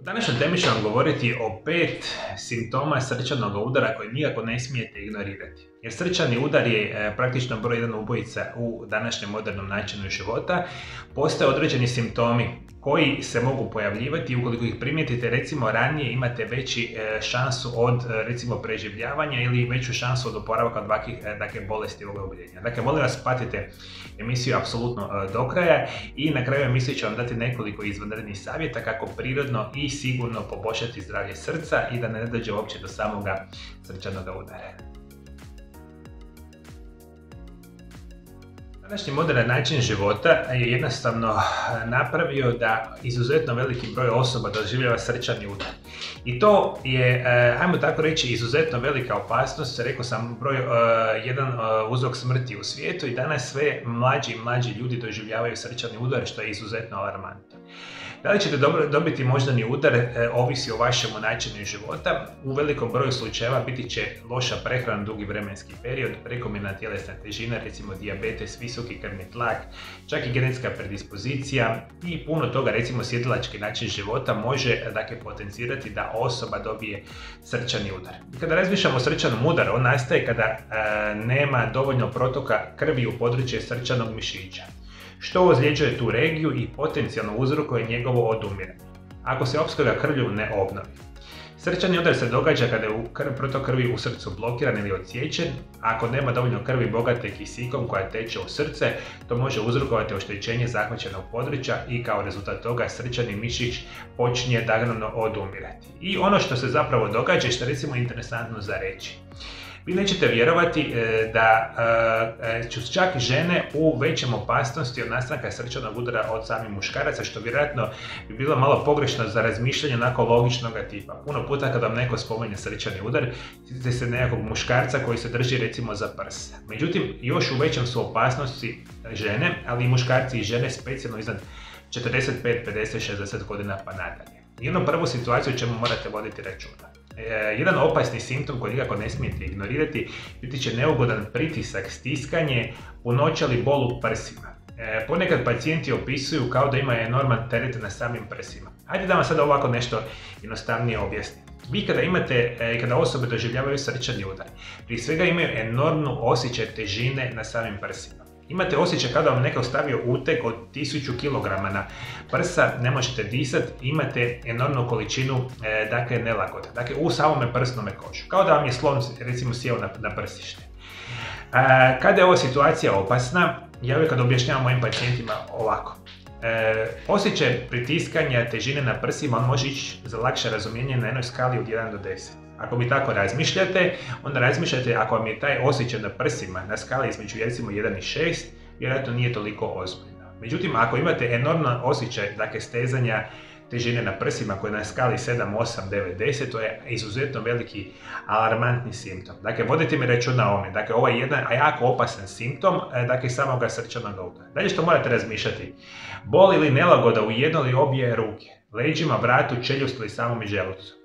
U današnjoj temi ću vam govoriti o 5 simptoma srčanog udara koje nikako ne smijete ignorirati. Jer srčani udar je praktično broj 1 ubojica u današnjem modernom načinu života. Postoje određeni simptomi koji se mogu pojavljivati i ukoliko ih primijetite, recimo ranije, imate veći šansu od recimo preživljavanja ili veću šansu od oporavka od ovakvih bolesti ovog oboljenja. Dakle, molim vas, pratite emisiju apsolutno do kraja i na kraju emisije ću vam dati nekoliko izvanrednih savjeta kako prirodno i sigurno poboljšati zdravlje srca i da ne dođe uopće do samoga srčanog udara. Današnji moderan način života je jednostavno napravio da izuzetno veliki broj osoba doživljava srčani udar. I to je, ajmo tako reći, izuzetno velika opasnost. Rekao sam, broj 1 uzrok smrti u svijetu i danas sve mlađi i mlađi ljudi doživljavaju srčani udar, što je izuzetno alarmantno. Da li ćete dobiti moždani udar, ovisi o vašem načinu života. U velikom broju slučajeva biti će loša prehrana dugi vremenski period, prekomjerna tjelesna težina, recimo dijabetes, visoki krvni tlak, čak i genetska predispozicija i puno toga, recimo sjedilački način života može potencirati da osoba dobije srčani udar. Kada razmišljamo o srčanom udaru, on nastaje kada nema dovoljno protoka krvi u područje srčanog mišića, što ozljeđuje tu regiju i potencijalno uzrokuje njegovo odumiranje, ako se opskrba krvlju ne obnovi. Srčani udar se događa kada je protok krvi u srcu blokiran ili odsječen. Ako nema dovoljno krvi bogate kisikom koja teče u srce, to može uzrokovati oštećenje zahvaćenog područja i kao rezultat toga srčani mišić počinje dagano odumirati. I ono što se zapravo događa, što je recimo interesantno za reći. Vi nećete vjerovati da su čak žene u većem opasnosti od nastanka srčanog udara od samih muškaraca, što vjerojatno bi bilo malo pogrešno za razmišljanje onako logičnog tipa. Puno puta kada vam neko spominje srčani udar, sjetite se nekakvog muškarca koji se drži recimo za prsa. Međutim, još u većem su opasnosti žene, ali i muškarci i žene specijalno iznad 45, 50, 60 godina pa nadalje. I ono prvu situaciju o čemu morate voditi računa. Jedan opasni simptom koji nikako ne smijete ignorirati biti će neugodan pritisak, stiskanje, punoća ili bol u prsima. Ponekad pacijenti opisuju kao da imaju enorman teret na samim prsima. Ajde da vam sada ovako nešto jednostavnije objasnim. Vi kada osobe doživljavaju srčani udar, prije svega imaju enormnu osjećaj težine na samim prsima. Imate osjećaj kada vam neko stavio uteg od 1000 kg na prsa, ne možete disati, imate enormnu količinu nelagode, u samome prsnome košu, kao da vam je slon recimo sjeo na prsište. Kada je ova situacija opasna, ja uvijek kada objašnjavam mojim pacijentima ovako. Osjećaj pritiskanja težine na prsima on može ići za lakše razumijenje na jednoj skali od 1 do 10. Ako vi tako razmišljate, onda razmišljate ako vam je taj osjećaj na prsima na skali između recimo 1 i 6, vjerojatno nije toliko ozbiljno. Međutim, ako imate enorman osjećaj stezanja težine na prsima koji je na skali 7, 8, 9, 10, to je izuzetno veliki alarmantni simptom. Vodite mi računa o ovome. Ovo je jedan jako opasan simptom samoga srčanog udara. Dalje što morate razmišljati. Bol ili nelagoda u jedno ili obje ruke, leđima, vratu, čeljustu ili samom želucu.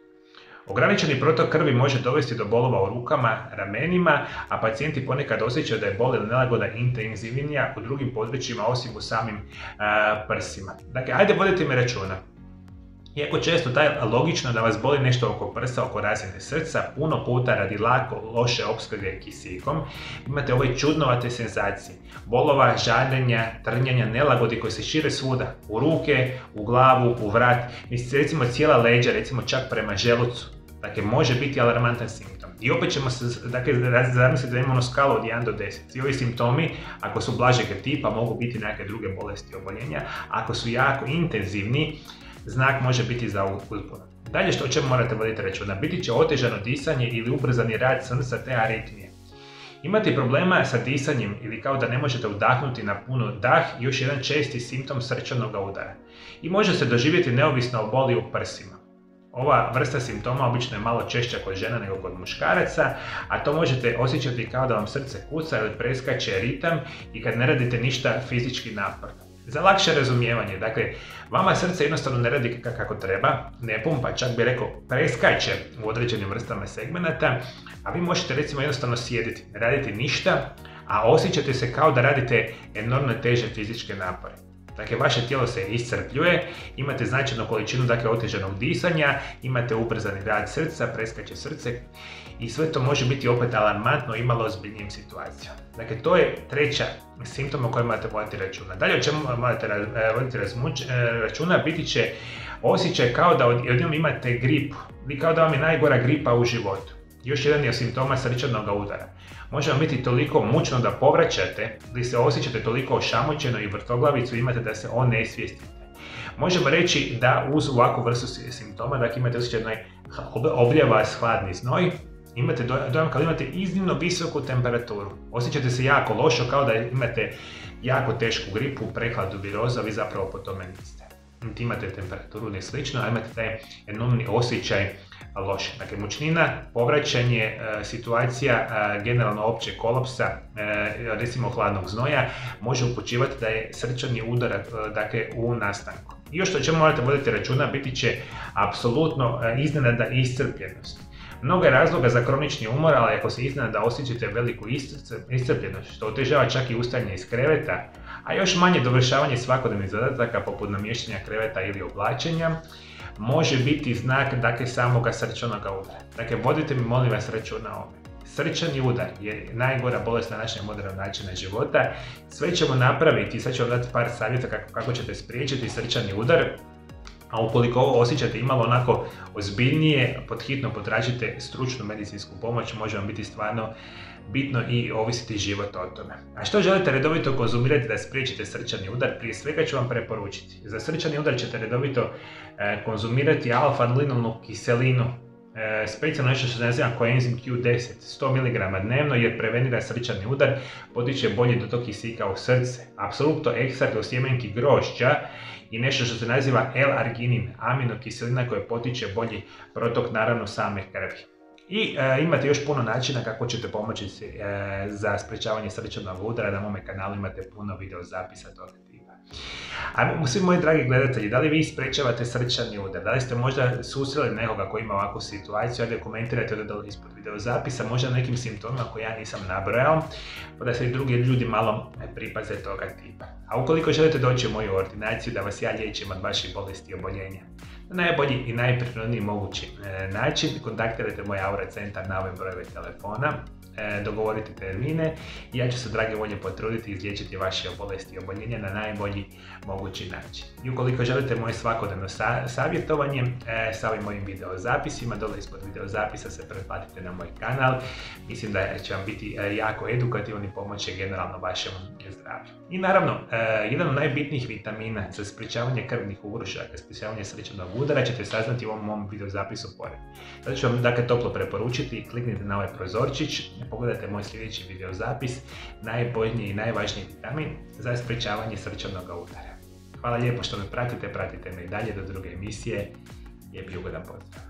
Ograničeni protok krvi može dovesti do bolova u rukama, ramenima, a pacijenti ponekad osjećaju da je bol ili nelagoda intenzivnija u drugim područjima osim u samim prsima. Ajde vodite mi računa. Iako često je logično da vas boli nešto oko prsa, oko razine srca, puno puta radi loše opskrbe kisikom, imate ove čudnovate senzacije, bolova, žaljenja, trnjenja, nelagodi koje se šire svuda, u ruke, u glavu, u vrat, recimo cijela leđa, recimo čak prema želucu. Može biti alarmantan simptom. I opet ćemo se zamisliti da imamo skalu od 1 do 10. Svi ovi simptomi, ako su blažeg tipa, mogu biti neke druge bolesti i oboljenja. Ako su jako intenzivni, znak može biti za uzbunu. Dalje o čemu morate voditi računa, biti će otežano disanje ili ubrzani rad srca te aritmije. Imate problema sa disanjem ili kao da ne možete udahnuti na puno dah, još jedan česti simptom srčanog udara. I može se doživjeti neovisno o boli u prsima. Ova vrsta simptoma obično je malo češća kod žena nego kod muškaraca, a to možete osjećati kao da vam srce kuca ili preskače ritam i kad ne radite ništa fizički naporno. Za lakše razumijevanje, vama srce jednostavno ne radi kako treba, ne pumpa, čak bi rekao preskače u određenim vrstama segmenata, a vi možete recimo jednostavno sjediti, ne raditi ništa, a osjećate se kao da radite enormno teže fizičke napore. Dakle, vaše tijelo se iscrpljuje, imate značajnu količinu otežanog disanja, imate ubrzani rad srca, preskače srce i sve to može biti opet alarmantno i malo ozbiljnijim situacijama. Dakle, to je treća simptom o kojem morate voditi računa. Dalje o čemu morate voditi računa biti će osjećaj kao da odjednom imate gripu, ili kao da vam je najgora gripa u životu. Još jedan je simptoma srčanog udara. Može vam biti toliko mučno da povraćate ili se osjećate toliko ošamoćeno i vrtoglavicu imate da se onesvijestite. Možemo reći da uz ovakvu vrstu simptoma, imate osjećaj obljeva vas hladni znoj, imate dojam kao da imate iznimno visoku temperaturu. Osjećate se jako lošo, kao da imate jako tešku gripu, prehladu, virozu, a vi zapravo po tome niste. Niti imate temperaturu, ni slično, a imate taj enormni osjećaj loše. Dakle, mučnina, povraćanje, situacija generalno općeg kolapsa, recimo hladnog znoja, može upućivati da je srčani udar u nastanku. I još što ćemo morate voditi računa biti će apsolutno iznenada i iscrpljenost. Mnogo je razloga za kronični umor, ali ako se iznenada osjećate veliku iscrpljenost, što otežava čak i ustajanje iz kreveta, a još manje dovršavanje svakodnevnih zadataka poput namještanja kreveta ili oblačenja, može biti znak samoga srčanog udara. Dakle, vodite mi molim vas računa o ovome. Srčani udar je najgora bolest na našem modernom načinu života. Sve ćemo napraviti, sad ću vam dati par savjeta kako ćete spriječiti srčani udar. A ukoliko ovo osjećate imalo onako ozbiljnije, podhitno potražite stručnu medicinsku pomoć, može vam biti stvarno bitno i ovisiti život o tome. A što želite redovito konzumirati da spriječite srčani udar? Prije svega ću vam preporučiti. Za srčani udar ćete redovito konzumirati alfa-linolnu kiselinu, specijalno nešto što se naziva koenzim Q10, 100 mg dnevno jer prevenira srčani udar, potiče bolji dotok kisika u srce. Apsolutno ekstrakt od sjemenki grožđa i nešto što se naziva L-arginin, aminokiselina koja potiče bolji protok naravno same krvi. I imate još puno načina kako ćete pomoći za sprečavanje srčanog udara. Na mome kanalu imate puno video zapisa toga tipa. A svi moji dragi gledatelji, da li vi sprečavate srčani udar? Da li ste možda susreli nekoga koji ima ovakvu situaciju? Ajde komentirajte dole ispod video zapisa, možda nekim simptomima koje ja nisam nabrojao, pa da se i drugi ljudi malo pripaze toga tipa. A ukoliko želite doći u moju ordinaciju da vas ja liječim od vaših bolesti i oboljenja na najbolji i najprirodniji mogući način, kontaktirajte moj Aura centar na ove brojeve telefona, dogovorite termine i ja ću se drage volje potruditi izliječiti vaše bolesti i oboljenja na najbolji mogući način. I ukoliko želite moje svakodnevno savjetovanje sa ovim mojim video zapisima, dole ispod video zapisa se pretplatite na moj kanal. Mislim da će vam biti jako edukativan i pomoći generalno vašem zdravlju. I naravno, jedan od najbitnijih vitamina za sprječavanje krvnih ugrušaka, sprječavanje srčanog udara ćete saznati u ovom mom video zapisu pored. Sada ću vam toplo preporučiti, kliknite na ovaj prozorčić, pogledajte moj sljedeći video zapis, najbolji i najvažniji vitamin za sprječavanje srčanog udara. Hvala lijepo što me pratite me i dalje do druge emisije. Lijep i ugodan pozdrav.